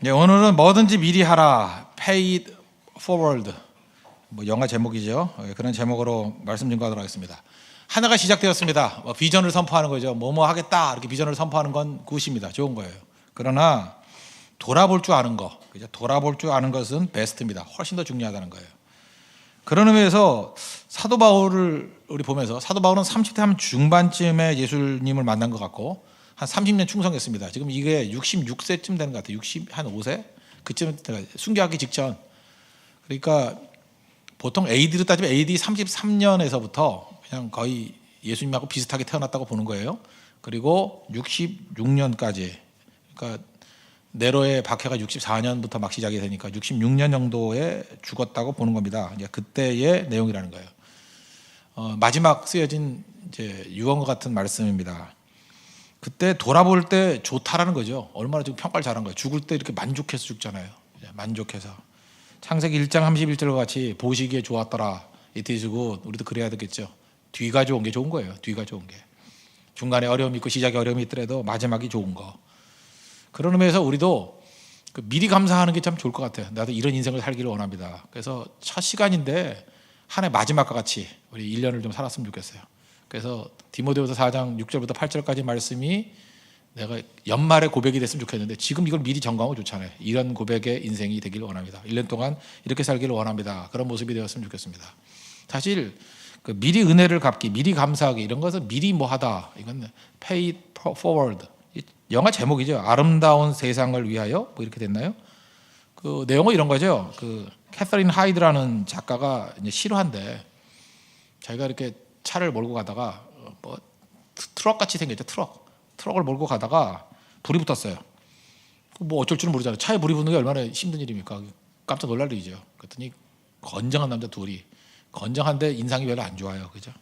네, 오늘은 뭐든지 미리 하라, pay it forward. 뭐 영화 제목이죠. 그런 제목으로 말씀 증거하도록 하겠습니다. 한 해가 시작되었습니다. 비전을 선포하는 거죠. 뭐뭐 하겠다 이렇게 비전을 선포하는 건 굿입니다. 좋은 거예요. 그러나 돌아볼 줄 아는 거, 그죠? 돌아볼 줄 아는 것은 베스트입니다. 훨씬 더 중요하다는 거예요. 그런 의미에서 사도 바울을 우리 보면서 사도 바울은 30대 한 중반쯤에 예수님을 만난 것 같고 한 30년 충성했습니다. 지금 이게 66세쯤 되는 것 같아요. 60한 5세 그쯤 순교하기 직전. 그러니까 보통 AD로 따지면 AD 33년에서부터 그냥 거의 예수님하고 비슷하게 태어났다고 보는 거예요. 그리고 66년까지, 그러니까 네로의 박해가 64년부터 막 시작이 되니까 66년 정도에 죽었다고 보는 겁니다. 이제 그때의 내용이라는 거예요. 마지막 쓰여진 이제 유언과 같은 말씀입니다. 그때 돌아볼 때 좋다라는 거죠. 얼마나 지금 평가를 잘한 거예요. 죽을 때 이렇게 만족해서 죽잖아요. 만족해서. 창세기 1장 31절과 같이 보시기에 좋았더라. It is good. 우리도 그래야 되겠죠. 뒤가 좋은 게 좋은 거예요. 뒤가 좋은 게. 중간에 어려움이 있고 시작에 어려움이 있더라도 마지막이 좋은 거. 그런 의미에서 우리도 미리 감사하는 게 참 좋을 것 같아요. 나도 이런 인생을 살기를 원합니다. 그래서 첫 시간인데 한 해 마지막과 같이 우리 1년을 좀 살았으면 좋겠어요. 그래서 디모데후서 4장 6절부터 8절까지 말씀이 내가 연말에 고백이 됐으면 좋겠는데 지금 이걸 미리 점검하면 좋잖아요. 이런 고백의 인생이 되기를 원합니다. 1년 동안 이렇게 살기를 원합니다. 그런 모습이 되었으면 좋겠습니다. 사실 미리 은혜를 갚기, 미리 감사하기 이런 것은 미리 뭐 하다. 이건 pay it forward. 영화 제목이죠. 아름다운 세상을 위하여 뭐 이렇게 됐나요? 그 내용은 이런 거죠. 그 캐서린 하이드라는 작가가 이제 실화인데 자기가 이렇게 차를 몰고 가다가 뭐 트럭 같이 생겼죠. 트럭을 몰고 가다가 불이 붙었어요. 뭐 어쩔 줄은 모르잖아요. 차에 불이 붙는 게 얼마나 힘든 일입니까? 깜짝 놀랄 일이죠. 그랬더니 건장한 남자 둘이, 건장한데 인상이 별로 안 좋아요. 그죠?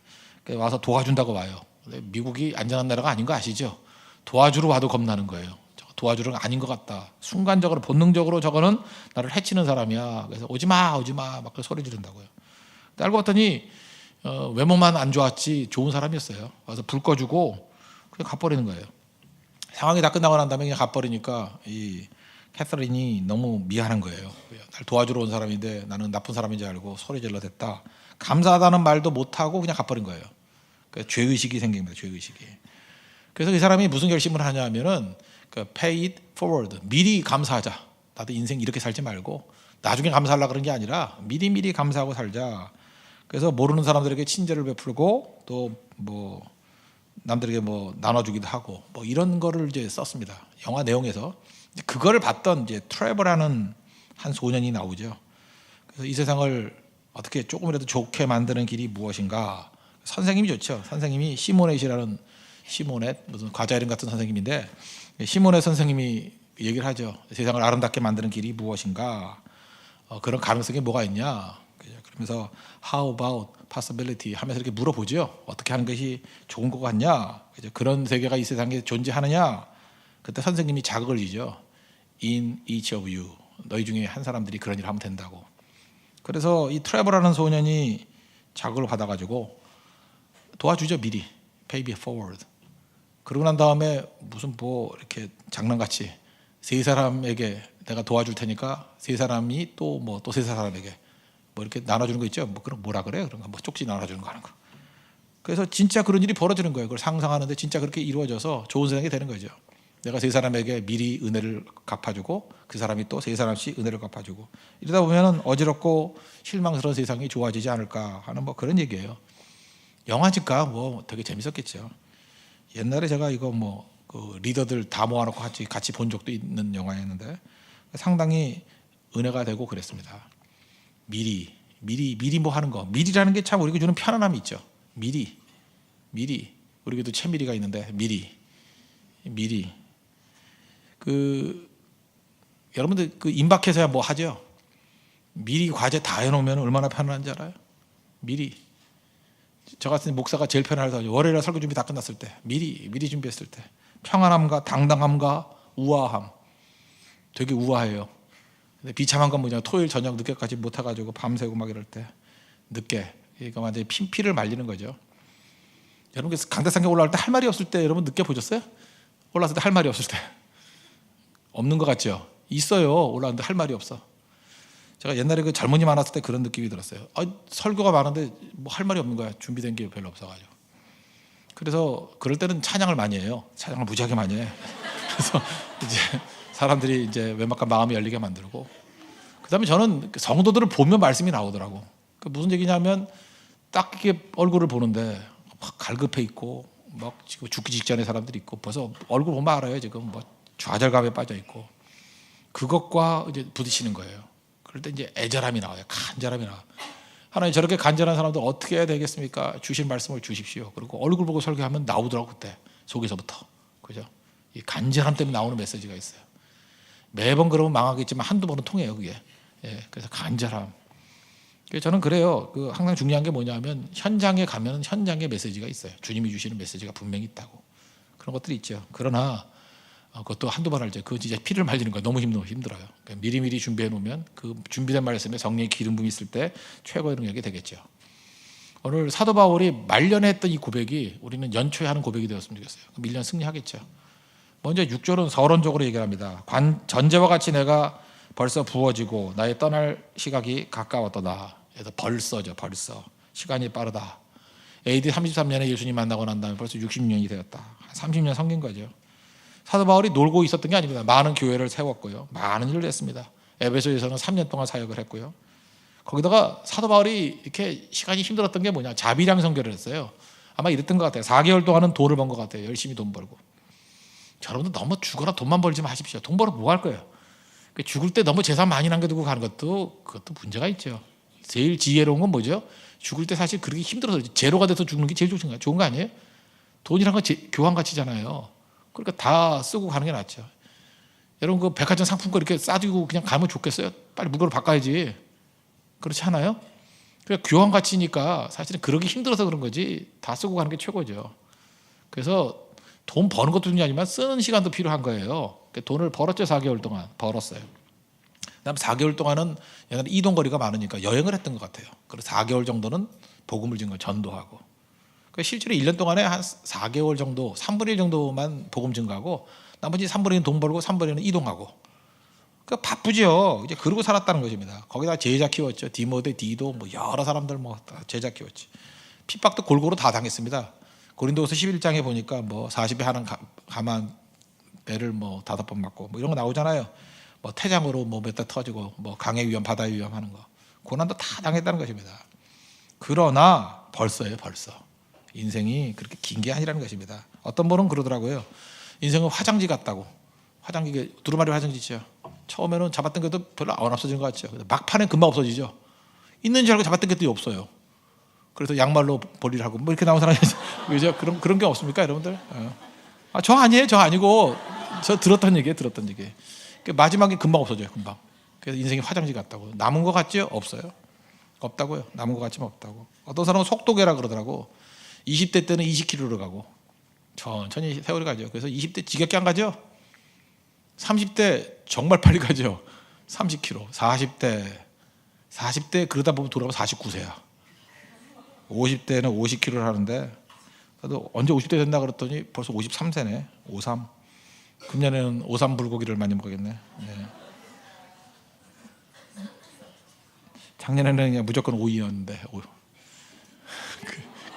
와서 도와준다고 와요. 근데 미국이 안전한 나라가 아닌 거 아시죠? 도와주러 와도 겁나는 거예요. 도와주러 아닌 것 같다. 순간적으로 본능적으로 저거는 나를 해치는 사람이야. 그래서 오지마 막 소리 지른다고요. 근데 알고 봤더니 외모만 안 좋았지 좋은 사람이었어요. 와서 불 꺼주고 그냥 가버리는 거예요. 상황이 다 끝나고 난 다음에 그냥 가버리니까 이 캐서린이 너무 미안한 거예요. 날 도와주러 온 사람인데 나는 나쁜 사람인지 알고 소리 질러 댔다. 감사하다는 말도 못하고 그냥 가버린 거예요. 그러니까 죄의식이 생긴 거예요. 죄의식이. 그래서 이 사람이 무슨 결심을 하냐면은 pay it forward. 미리 감사하자. 나도 인생 이렇게 살지 말고 나중에 감사하려고 그런 게 아니라 미리 감사하고 살자. 그래서 모르는 사람들에게 친절을 베풀고 또 뭐 남들에게 뭐 나눠주기도 하고 뭐 이런 거를 이제 썼습니다. 영화 내용에서 그거를 봤던 이제 트레버라는 한 소년이 나오죠. 그래서 이 세상을 어떻게 조금이라도 좋게 만드는 길이 무엇인가? 선생님이 좋죠. 선생님이 시모넷이라는 시모넷 무슨 과자 이름 같은 선생님인데 시모넷 선생님이 얘기를 하죠. 세상을 아름답게 만드는 길이 무엇인가? 그런 가능성이 뭐가 있냐? 그러면서 How about possibility 하면서 이렇게 물어보죠. 어떻게 하는 것이 좋은 것 같냐? 그런 세계가 이 세상에 존재하느냐? 그때 선생님이 자극을 주죠. In each of you. 너희 중에 한 사람들이 그런 일을 하면 된다고. 그래서 이 트레버라는 소년이 자극을 받아가지고 도와주죠. 미리. Pay it forward. 그러고 난 다음에 무슨 뭐 이렇게 장난같이 세 사람에게 내가 도와줄 테니까 세 사람이 또 뭐 또 세 사람에게 뭐 이렇게 나눠주는 거 있죠. 뭐 그런 뭐라 그래요? 그런 거 뭐 쪽지 나눠주는 거 하는 거. 그래서 진짜 그런 일이 벌어지는 거예요. 그걸 상상하는데 진짜 그렇게 이루어져서 좋은 세상이 되는 거죠. 내가 세 사람에게 미리 은혜를 갚아주고 그 사람이 또 세 사람씩 은혜를 갚아주고 이러다 보면은 어지럽고 실망스러운 세상이 좋아지지 않을까 하는 뭐 그런 얘기예요. 영화니까 뭐 되게 재밌었겠죠. 옛날에 제가 이거 뭐 그 리더들 다 모아놓고 같이 본 적도 있는 영화였는데 상당히 은혜가 되고 그랬습니다. 미리 뭐 하는 거. 미리라는 게 참 우리가 주는 편안함이 있죠. 미리 우리에게도 채미리가 있는데 미리 여러분들 임박해서야 뭐 하죠. 미리 과제 다 해놓으면 얼마나 편안한지 알아요? 미리. 저 같은 목사가 제일 편안해서 월요일에 설교 준비 다 끝났을 때 미리 준비했을 때 평안함과 당당함과 우아함. 되게 우아해요. 근데 비참한 건 뭐냐? 토요일 저녁 늦게까지 못 해가지고 밤새고 막 이럴 때 늦게 그러니까 완전히 피를 말리는 거죠. 여러분 강대상에 올라올 때 할 말이 없을 때 여러분 늦게 보셨어요? 올라왔을 때 할 말이 없을 때 없는 것 같죠? 있어요. 올라왔는데 할 말이 없어. 제가 옛날에 그 젊은이 많았을 때 그런 느낌이 들었어요. 설교가 많은데 뭐 할 말이 없는 거야. 준비된 게 별로 없어가지고. 그래서 그럴 때는 찬양을 많이 해요. 찬양을 무지하게 많이 해. 그래서 이제 사람들이 이제 웬만큼 마음이 열리게 만들고, 그다음에 저는 성도들을 보면 말씀이 나오더라고. 그 무슨 얘기냐면 딱 이렇게 얼굴을 보는데 막 갈급해 있고 막 지금 죽기 직전에 사람들이 있고 벌써 얼굴 보면 알아요. 지금 뭐 좌절감에 빠져 있고, 그것과 이제 부딪히는 거예요. 그럴 때 이제 애절함이 나와요. 간절함이 나와. 하나님, 저렇게 간절한 사람들 어떻게 해야 되겠습니까? 주신 말씀을 주십시오. 그리고 얼굴 보고 설교하면 나오더라고. 그때 속에서부터. 그죠? 이 간절함 때문에 나오는 메시지가 있어요. 매번 그러면 망하겠지만 한두 번은 통해요, 그게. 예, 그래서 간절함. 그래서 저는 그래요. 그 항상 중요한 게 뭐냐면 현장에 가면 현장의 메시지가 있어요. 주님이 주시는 메시지가 분명히 있다고. 그런 것들이 있죠. 그러나 그것도 한두 번 알죠. 그거 진짜 피를 말리는 거예요. 너무 힘들어요. 그러니까 미리미리 준비해 놓으면 그 준비된 말씀에 성령의 기름 부음이 있을 때 최고의 능력이 되겠죠. 오늘 사도 바울이 말년에 했던 이 고백이 우리는 연초에 하는 고백이 되었으면 좋겠어요. 밀련 승리하겠죠. 먼저 6절은 서론적으로 얘기합니다. 전제와 같이 내가 벌써 부어지고 나의 떠날 시각이 가까웠도다. 그래서 벌써죠. 벌써. 시간이 빠르다. AD 33년에 예수님 만나고 난 다음에 벌써 60년이 되었다. 30년 섬긴 거죠. 사도 바울이 놀고 있었던 게 아닙니다. 많은 교회를 세웠고요. 많은 일을 했습니다. 에베소에서는 3년 동안 사역을 했고요. 거기다가 사도 바울이 이렇게 시간이 힘들었던 게 뭐냐. 자비량 선교를 했어요. 아마 이랬던 것 같아요. 4개월 동안은 돈을 번 것 같아요. 열심히 돈 벌고. 여러분들 너무 죽어라 돈만 벌지 마십시오. 돈 벌어 뭐 할 거예요? 죽을 때 너무 재산 많이 남겨두고 가는 그것도 문제가 있죠. 제일 지혜로운 건 뭐죠? 죽을 때 사실 그렇게 힘들어서 제로가 돼서 죽는 게 제일 좋은 거 아니에요? 돈이란 건 교환 가치잖아요. 그러니까 다 쓰고 가는 게 낫죠. 여러분 그 백화점 상품권 이렇게 싸두고 그냥 가면 좋겠어요? 빨리 물건을 바꿔야지. 그렇지 않아요? 그러니까 교환 가치니까 사실은 그러기 힘들어서 그런 거지 다 쓰고 가는 게 최고죠. 그래서 돈 버는 것도 중요하지만 쓰는 시간도 필요한 거예요. 그러니까 돈을 벌었죠. 4개월 동안 벌었어요. 그다음 4개월 동안은 옛날에 이동거리가 많으니까 여행을 했던 것 같아요. 그래서 4개월 정도는 복음을 증거 전도하고, 그러니까 실제로 1년 동안에 한 4개월 정도 3분의 1 정도만 복음 증거하고 나머지 3분의 1은 돈 벌고 3분의 1은 이동하고. 그러니까 바쁘죠. 이제 그러고 살았다는 것입니다. 거기다 제자 키웠죠. 디모데, 디도 뭐 여러 사람들 뭐 제자 키웠지. 핍박도 골고루 다 당했습니다. 고린도서 11장에 보니까 뭐 40에 하는 가만 배를 뭐 5번 맞고 뭐 이런 거 나오잖아요. 뭐 태장으로 뭐 몇 대 터지고 뭐 강의 위험, 바다의 위험 하는 거. 고난도 다 당했다는 것입니다. 그러나 벌써예요, 벌써. 인생이 그렇게 긴 게 아니라는 것입니다. 어떤 분은 그러더라고요. 인생은 화장지 같다고. 화장지, 두루마리 화장지죠. 처음에는 잡았던 것도 별로 안 없어지는 것 같죠. 막판에 금방 없어지죠. 있는 줄 알고 잡았던 것도 없어요. 그래서 양말로 벌이를 하고 뭐 이렇게 나온 사람이 그죠? 그런 게 없습니까, 여러분들? 저 아니에요, 저 아니고 저 들었던 얘기. 마지막에 금방 없어져요, 금방. 그래서 인생이 화장지 같다고. 남은 것 같죠? 없어요. 없다고요. 남은 것 같지만 없다고. 어떤 사람은 속도계라 그러더라고. 20대 때는 20km로 가고 천천히 세월이 가죠. 그래서 20대 지겹게 안 가죠. 30대 정말 빨리 가죠. 30km. 40대 그러다 보면 돌아가면 49세야. 50대는 50km를 하는데 나도 언제 50대 된다 그랬더니 벌써 53세네. 53. 금년에는 53 불고기를 많이 먹겠네. 네. 작년에는 그냥 무조건 오이였는데.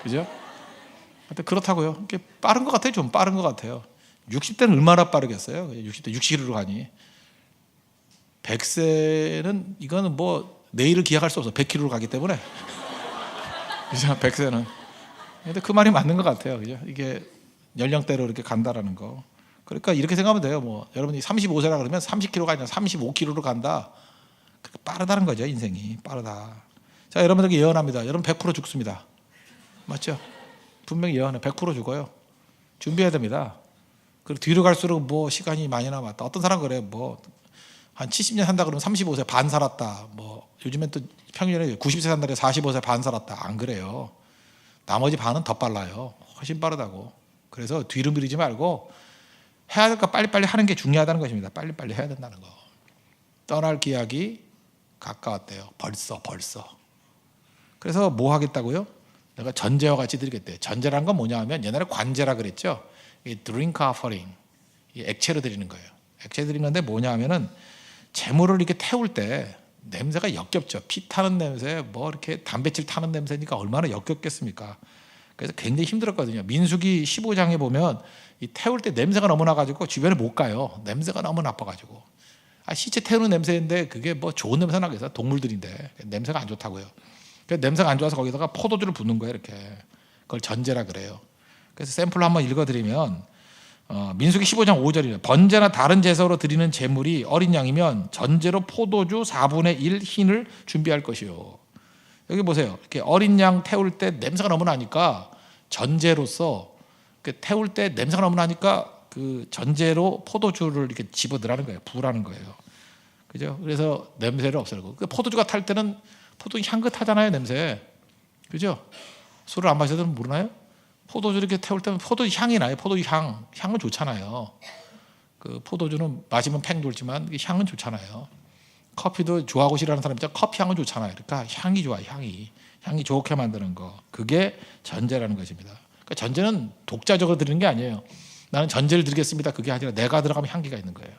그죠? 근데 그렇다고요. 이게 빠른 것 같아요. 좀 빠른 것 같아요. 60대는 얼마나 빠르겠어요? 60대 60km로 가니. 100세는 이거는 뭐 내일을 기약할 수 없어. 100km로 가기 때문에. 그죠? 100세는. 근데 그 말이 맞는 것 같아요. 그죠? 이게 연령대로 이렇게 간다라는 거. 그러니까 이렇게 생각하면 돼요. 뭐 여러분이 35세라 그러면 30km가 아니라 35km로 간다. 그렇게 빠르다는 거죠. 인생이 빠르다. 자, 여러분들에게 예언합니다. 여러분 100% 죽습니다. 맞죠? 분명히 예언해. 100% 죽어요. 준비해야 됩니다. 그리고 뒤로 갈수록 뭐 시간이 많이 남았다. 어떤 사람 그래. 뭐 한 70년 산다 그러면 35세 반 살았다. 뭐 요즘엔 또 평균에 90세 산다 그래 45세 반 살았다. 안 그래요. 나머지 반은 더 빨라요. 훨씬 빠르다고. 그래서 뒤로 미루지 말고 해야 될 거 빨리빨리 하는 게 중요하다는 것입니다. 빨리빨리 해야 된다는 거. 떠날 기약이 가까웠대요. 벌써. 그래서 뭐 하겠다고요? 내가 전제와 같이 드리겠대. 전제란 건 뭐냐 하면 옛날에 관제라 그랬죠. 이 드링크 오퍼링, 이 액체로 드리는 거예요. 액체 드리는 건데 뭐냐 하면은 재물을 이렇게 태울 때 냄새가 역겹죠. 피 타는 냄새, 뭐 이렇게 담배칠 타는 냄새니까 얼마나 역겹겠습니까? 그래서 굉장히 힘들었거든요. 민수기 15장에 보면 이 태울 때 냄새가 너무 나가지고 주변에 못 가요. 냄새가 너무 나빠가지고. 시체 태우는 냄새인데 그게 뭐 좋은 냄새 나겠어요? 동물들인데 냄새가 안 좋다고요. 그래서 냄새가 안 좋아서 거기다가 포도주를 붓는 거예요. 이렇게. 그걸 전제라 그래요. 그래서 샘플을 한번 읽어드리면 민수기 15장 5절이에요. 번제나 다른 제사로 드리는 제물이 어린 양이면 전제로 포도주 4분의 1 흰을 준비할 것이요. 여기 보세요. 이렇게 어린 양 태울 때 냄새가 너무 나니까 전제로서 태울 때 냄새가 너무 나니까 그 전제로 포도주를 이렇게 집어넣으라는 거예요. 부으라는 거예요. 그죠? 그래서 냄새를 없애고. 포도주가 탈 때는 포도 향긋하잖아요, 냄새. 그죠? 술을 안 마셔도 모르나요? 포도주 이렇게 태울 때는 포도 향이 나요. 포도 향은 좋잖아요. 그 포도주는 마시면 팽 돌지만 향은 좋잖아요. 커피도 좋아하고 싫어하는 사람 있잖아요. 커피 향은 좋잖아요. 그러니까 향이 좋아요. 향이 좋게 만드는 거. 그게 전제라는 것입니다. 그러니까 전제는 독자적으로 드리는 게 아니에요. 나는 전제를 드리겠습니다. 그게 아니라 내가 들어가면 향기가 있는 거예요.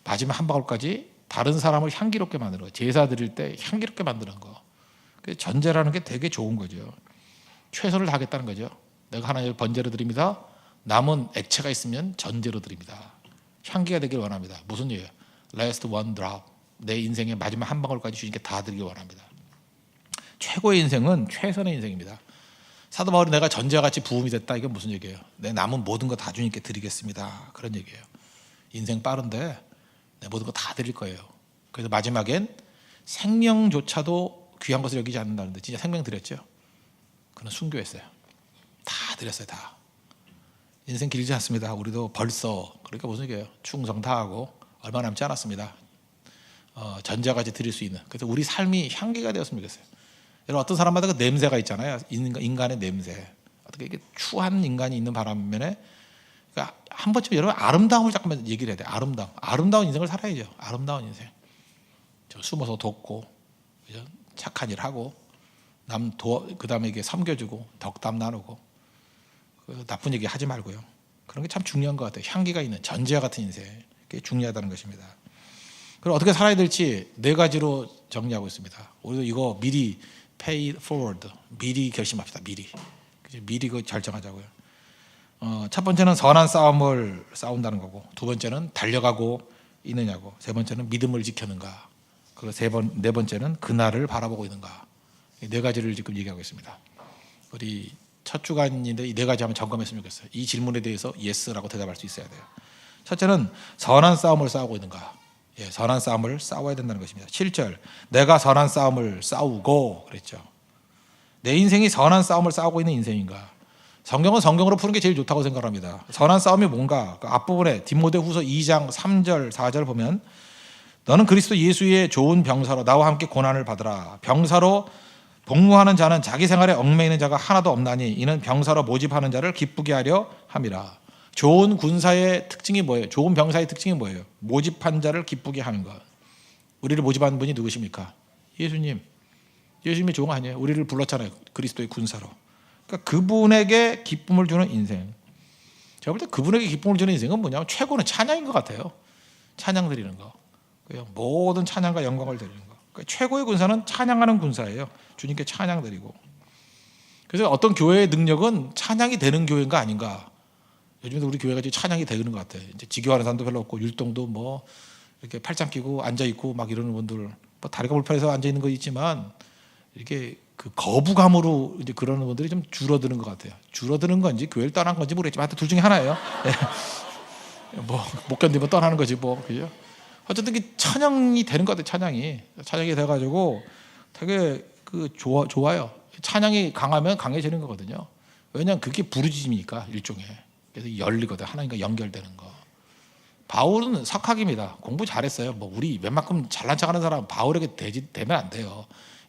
마지막 한 방울까지 다른 사람을 향기롭게 만드는 거예요. 제사 드릴 때 향기롭게 만드는 거. 전제라는 게 되게 좋은 거죠. 최선을 다하겠다는 거죠. 내가 하나님을 번제로 드립니다. 남은 액체가 있으면 전제로 드립니다. 향기가 되길 원합니다. 무슨 얘기예요? Last one drop. 내 인생의 마지막 한 방울까지 주님께 다 드리길 원합니다. 최고의 인생은 최선의 인생입니다. 사도 바울이 내가 전제와 같이 부음이 됐다. 이건 무슨 얘기예요? 내 남은 모든 거 다 주님께 드리겠습니다. 그런 얘기예요. 인생 빠른데 내 모든 거 다 드릴 거예요. 그래서 마지막엔 생명조차도 귀한 것을 여기지 않는다는데 진짜 생명 드렸죠. 그는 순교했어요. 다 드렸어요. 다. 인생 길지 않습니다. 우리도 벌써 그러니까 무슨 얘기예요? 충성 다하고 얼마 남지 않았습니다. 전제까지 드릴 수 있는. 그래서 우리 삶이 향기가 되었으면 좋겠어요. 여러분 어떤 사람마다 그 냄새가 있잖아요. 인간의 냄새. 어떻게 이게 추한 인간이 있는 반면에 그러니까 한 번쯤 여러분 아름다움을 잠깐만 얘기를 해야 돼요. 아름다운 인생을 살아야죠. 아름다운 인생. 숨어서 돕고 그죠? 착한 일 하고 그 다음에 이게 섬겨주고 덕담 나누고 나쁜 얘기 하지 말고요. 그런 게 참 중요한 것 같아요. 향기가 있는 전제와 같은 인생. 그게 중요하다는 것입니다. 그럼 어떻게 살아야 될지 4가지로 정리하고 있습니다. 우리도 이거 미리 pay forward, 미리 결심합시다. 미리 그 결정하자고요. 첫 번째는 선한 싸움을 싸운다는 거고, 두 번째는 달려가고 있느냐고, 세 번째는 믿음을 지켰는가, 그리고 네 번째는 그날을 바라보고 있는가. 이 4가지를 지금 얘기하고 있습니다. 우리 첫 주간인데 이 4가지 한번 점검했으면 좋겠어요. 이 질문에 대해서 yes라고 대답할 수 있어야 돼요. 첫째는 선한 싸움을 싸우고 있는가. 선한 싸움을 싸워야 된다는 것입니다. 7절 내가 선한 싸움을 싸우고 그랬죠. 내 인생이 선한 싸움을 싸우고 있는 인생인가. 성경은 성경으로 푸는 게 제일 좋다고 생각합니다. 선한 싸움이 뭔가 그 앞부분에 디모데후서 2장 3절 4절 보면 너는 그리스도 예수의 좋은 병사로 나와 함께 고난을 받으라. 병사로 복무하는 자는 자기 생활에 얽매이는 자가 하나도 없나니 이는 병사로 모집하는 자를 기쁘게 하려 함이라. 좋은 군사의 특징이 뭐예요? 좋은 병사의 특징이 뭐예요? 모집한 자를 기쁘게 하는 것. 우리를 모집한 분이 누구십니까? 예수님이 좋은 거 아니에요? 우리를 불렀잖아요. 그리스도의 군사로. 그러니까 그분에게 기쁨을 주는 인생. 제가 볼 때 그분에게 기쁨을 주는 인생은 뭐냐면 최고는 찬양인 것 같아요. 찬양 드리는 거. 모든 찬양과 영광을 드리는 거. 그러니까 최고의 군사는 찬양하는 군사예요. 주님께 찬양 드리고. 그래서 어떤 교회의 능력은 찬양이 되는 교회인가 아닌가. 요즘에도 우리 교회가 찬양이 되는 것 같아요. 이제 지교하는 사람도 별로 없고 율동도 뭐 이렇게 팔짱 끼고 앉아 있고 막 이러는 분들, 뭐 다리가 불편해서 앉아 있는 거 있지만 이렇게 그 거부감으로 이제 그러는 분들이 좀 줄어드는 것 같아요. 줄어드는 건지 교회를 떠난 건지 모르겠지만 하여튼 둘 중에 하나예요. 뭐 못 견디면 떠나는 거지 뭐 그죠? 어쨌든 찬양이 되는 것 같아요. 찬양이 돼가지고 되게 좋아요. 찬양이 강하면 강해지는 거거든요. 왜냐하면 그게 부르짖음이니까 일종의. 그래서 열리거든. 하나님과 연결되는 거. 바울은 석학입니다. 공부 잘했어요. 뭐 우리 웬만큼 잘난 척하는 사람 바울에게 되면 안 돼요.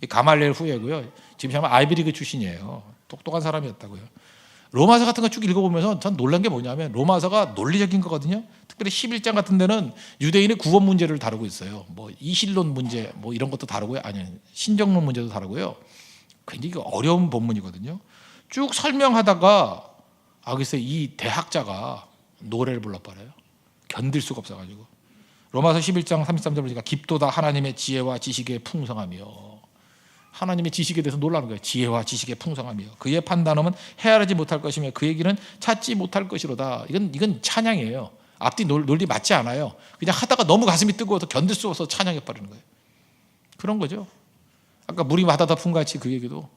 가말리엘 후예고요. 지금 하면 아이비리그 출신이에요. 똑똑한 사람이었다고요. 로마서 같은 거 쭉 읽어보면서 전 놀란 게 뭐냐면 로마서가 논리적인 거거든요. 특별히 11장 같은 데는 유대인의 구원 문제를 다루고 있어요. 뭐 이실론 문제 뭐 이런 것도 다루고요. 아니 신정론 문제도 다루고요. 굉장히 어려운 본문이거든요. 쭉 설명하다가 글쎄 이 대학자가 노래를 불러버려요. 견딜 수가 없어가지고. 로마서 11장 33절 보니까 깊도다 하나님의 지혜와 지식의 풍성하며, 하나님의 지식에 대해서 놀라는 거예요. 지혜와 지식의 풍성하며 그의 판단함은 헤아리지 못할 것이며 그의 길은 찾지 못할 것이로다. 이건 찬양이에요. 앞뒤 논리 맞지 않아요. 그냥 하다가 너무 가슴이 뜨거워서 견딜 수 없어서 찬양해 버리는 거예요. 그런 거죠. 아까 물이 바다다 품같이 그 얘기도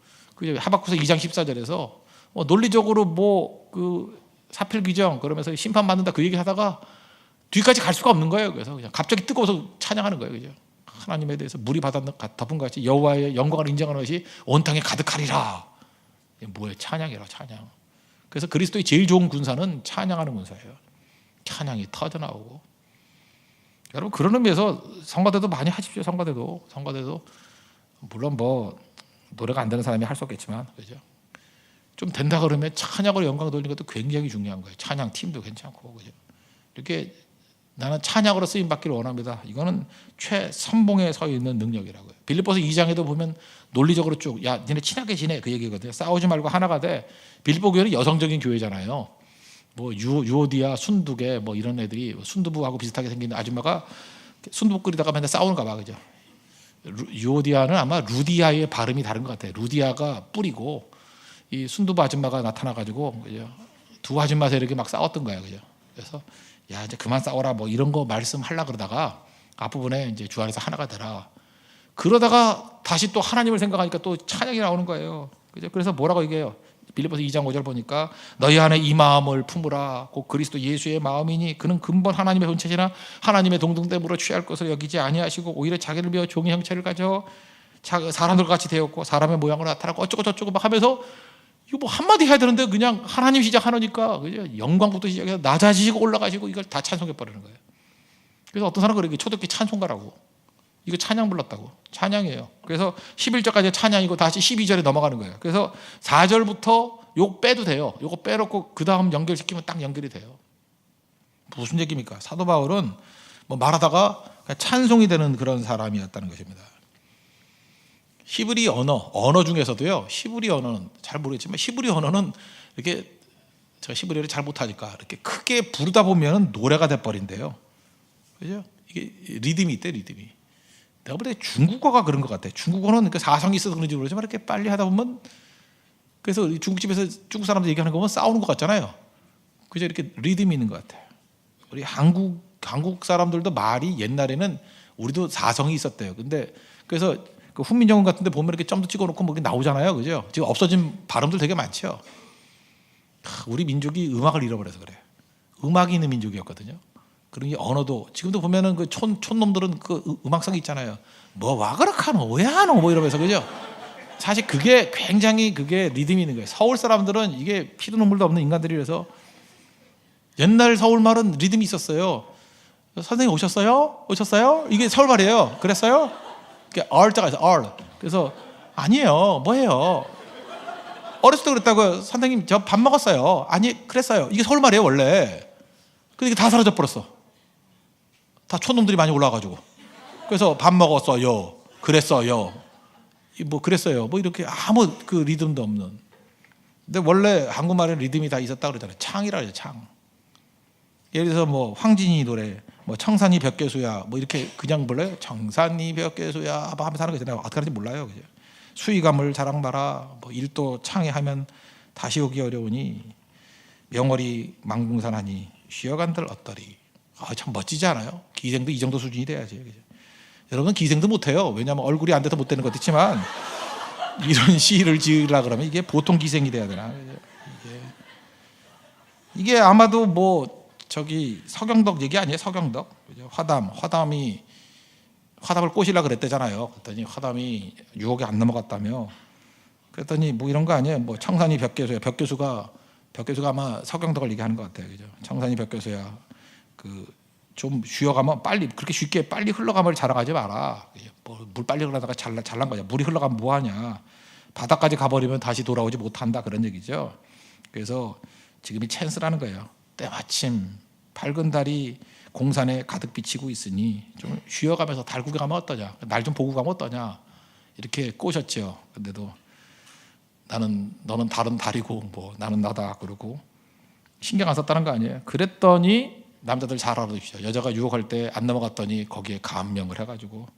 하박국서 2장 14절에서 논리적으로 그 사필 규정 그러면서 심판 받는다 그 얘기 하다가 뒤까지 갈 수가 없는 거예요. 그래서 그냥 갑자기 뜨거워서 찬양하는 거예요. 그죠? 하나님에 대해서 물이 바다 덮은 같이 여호와의 영광을 인정하는 것이 온 땅에 가득하리라. 이게 뭐예요? 찬양이라 찬양. 그래서 그리스도의 제일 좋은 군사는 찬양하는 군사예요. 찬양이 터져 나오고. 여러분 그런 의미에서 성가대도 많이 하십시오. 성가대도 물론 뭐 노래가 안 되는 사람이 할 수 없겠지만, 그죠? 좀 된다 그러면 찬양으로 영광 돌리는 것도 굉장히 중요한 거예요. 찬양 팀도 괜찮고, 그죠? 이렇게 나는 찬양으로 쓰임 받기를 원합니다. 이거는 최선봉에 서 있는 능력이라고요. 빌립보서 2장에도 보면 논리적으로 쭉, 야 니네 친하게 지내 그 얘기거든요. 싸우지 말고 하나가 돼. 빌립보 교회는 여성적인 교회잖아요. 뭐 유오디아, 순두계 뭐 이런 애들이 순두부하고 비슷하게 생긴 아줌마가 순두부 끓이다가 맨날 싸우는가 봐, 그죠? 유오디아는 아마 루디아의 발음이 다른 것 같아요. 루디아가 뿌리고 이 순두부 아줌마가 나타나가지고, 그죠? 두 아줌마 세력이 막 싸웠던 거야, 그죠? 그래서 야 이제 그만 싸워라 뭐 이런 거 말씀하려 그러다가 앞부분에 이제 주 안에서 하나가 되라. 그러다가 다시 또 하나님을 생각하니까 또 찬양이 나오는 거예요. 그죠? 그래서 뭐라고 얘기해요? 빌립보서 2장 5절 보니까 너희 안에 이 마음을 품으라. 곧 그리스도 예수의 마음이니 그는 근본 하나님의 본체시나 하나님의 동등됨으로 취할 것을 여기지 아니하시고 오히려 자기를 비워 종의 형체를 가져 사람들과 같이 되었고 사람의 모양으로 나타나고 어쩌고 저쩌고 막 하면서 이거 뭐 한마디 해야 되는데 그냥 하나님 시작하니까, 그죠? 영광부터 시작해서 낮아지시고 올라가시고 이걸 다 찬송해 버리는 거예요. 그래서 어떤 사람은 그렇게 초대교회 찬송가라고, 이거 찬양 불렀다고. 찬양이에요. 그래서 11절까지 찬양이고 다시 12절에 넘어가는 거예요. 그래서 4절부터 요거 빼도 돼요. 요거 빼놓고 그 다음 연결시키면 딱 연결이 돼요. 무슨 얘기입니까? 사도 바울은 뭐 말하다가 찬송이 되는 그런 사람이었다는 것입니다. 히브리 언어 중에서도요, 히브리 언어는 잘 모르겠지만 히브리 언어는 이렇게, 제가 히브리어를 잘 못하니까 이렇게 크게 부르다 보면 노래가 돼버린대요. 그죠? 이게 리듬이 있대, 리듬이. 내가 볼 때 중국어가 그런 것 같아. 중국어는 그 사성이 있어서 그런지 모르지만 이렇게 빨리 하다 보면, 그래서 중국집에서 중국 사람들 얘기하는 거 보면 싸우는 것 같잖아요. 그죠? 이렇게 리듬이 있는 것 같아. 우리 한국 사람들도 말이 옛날에는 우리도 사성이 있었대요. 근데 그래서 그 훈민정음 같은데 보면 이렇게 점도 찍어놓고 뭐 이렇게 나오잖아요, 그죠? 지금 없어진 발음들 되게 많죠. 우리 민족이 음악을 잃어버려서 그래. 음악이 있는 민족이었거든요. 그런 게 언어도 지금도 보면은 그 촌놈들은 그 음악성이 있잖아요. 뭐 와 그렇카노 왜 하노 뭐 이러면서, 그죠? 사실 그게 굉장히 그게 리듬이 있는 거예요. 서울 사람들은 이게 피도 눈물도 없는 인간들이라서 옛날 서울 말은 리듬이 있었어요. 선생님 오셨어요? 이게 서울 말이에요. 그랬어요? R자가 있어, R. 그래서 아니에요. 뭐예요? 어렸을 때 그랬다고요. 선생님 저 밥 먹었어요. 아니 그랬어요. 이게 서울 말이에요 원래. 근데 이게 다 사라져 버렸어. 다 촌놈들이 많이 올라와가지고. 그래서 밥 먹었어요. 그랬어요. 뭐 그랬어요. 뭐 이렇게 아무 그 리듬도 없는. 근데 원래 한국말에 리듬이 다 있었다 그러잖아요. 창이라 그러죠. 창. 예를 들어서 뭐 황진이 노래, 뭐 청산이 벽계수야, 뭐 이렇게 그냥 불러요. 청산이 벽계수야 뭐 하면서 하는 거 있잖아요. 어떻게 하는지 몰라요, 그죠? 수의감을 자랑봐라. 뭐 일도 창에 하면 다시 오기 어려우니 명월이 망궁산하니 쉬어간들 어떠리. 참 멋지지 않아요? 기생도 이 정도 수준이 돼야지, 그죠? 여러분 기생도 못해요. 왜냐하면 얼굴이 안 돼서 못 되는 것도 있지만 이런 시를 지으려 그러면 이게 보통 기생이 돼야 되나? 이게 아마도 뭐 저기 서경덕 얘기 아니에요? 서경덕. 화담을 꼬시려 그랬대잖아요. 그랬더니 화담이 유혹에 안 넘어갔다며. 그랬더니 뭐 이런 거 아니에요? 뭐 청산이 벽계수야. 벽계수가 아마 서경덕을 얘기하는 것 같아요. 그죠? 청산이 벽계수야. 그 좀 쉬어가면 빨리 그렇게 쉽게 빨리 흘러감을 자랑하지 마라. 뭐 물 빨리 흘러다가 잘난 거냐? 물이 흘러가면 뭐 하냐? 바다까지 가버리면 다시 돌아오지 못한다 그런 얘기죠. 그래서 지금이 찬스라는 거예요. 때마침 밝은 달이 공산에 가득 비치고 있으니 좀 쉬어가면서 달 구경하면 어떠냐? 날 좀 보고 가면 어떠냐? 이렇게 꼬셨죠. 근데도 너는 다른 달이고 뭐 나는 나다 그러고 신경 안 썼다는 거 아니에요. 그랬더니 남자들 잘 알아두시죠. 여자가 유혹할 때 안 넘어갔더니 거기에 감명을 해가지고